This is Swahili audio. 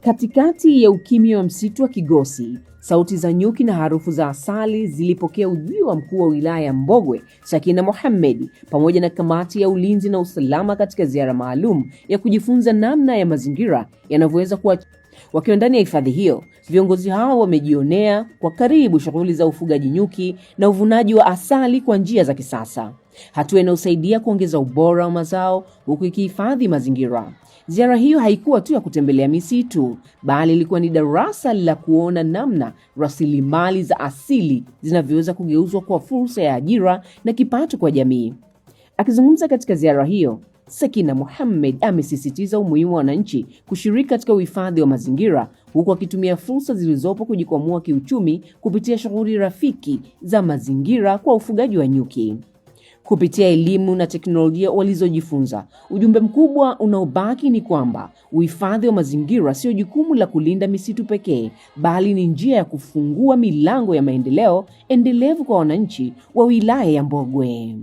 Katikati ya ukimya wa msitu wa Kigosi, sauti za nyuki na harufu za asali zilipokea ujio wa mkuu wa wilaya ya Mbogwe, Sakina Mohamed, pamoja na kamati ya ulinzi na usalama katika ziara maalum ya kujifunza namna ya mazingira yanavyoweza kuwa. Wakiwa ndani ya hifadhi hiyo, viongozi hao wamejionea kwa karibu shughuli za ufugaji nyuki na uvunaji wa asali kwa njia za kisasa, hatua inayosaidia kuongeza ubora wa mazao huku ikihifadhi mazingira. Ziara hiyo haikuwa tu ya kutembelea misitu, bali ilikuwa ni darasa la kuona namna rasilimali za asili zinavyoweza kugeuzwa kwa fursa ya ajira na kipato kwa jamii. Akizungumza katika ziara hiyo, Sakina Mohamed amesisitiza umuhimu wa wananchi kushiriki katika uhifadhi wa mazingira, huku akitumia fursa zilizopo kujikwamua kiuchumi kupitia shughuli rafiki za mazingira kwa ufugaji wa nyuki. Kupitia elimu na teknolojia walizojifunza, ujumbe mkubwa unaobaki ni kwamba uhifadhi wa mazingira sio jukumu la kulinda misitu pekee, bali ni njia ya kufungua milango ya maendeleo endelevu kwa wananchi wa wilaya ya Mbogwe.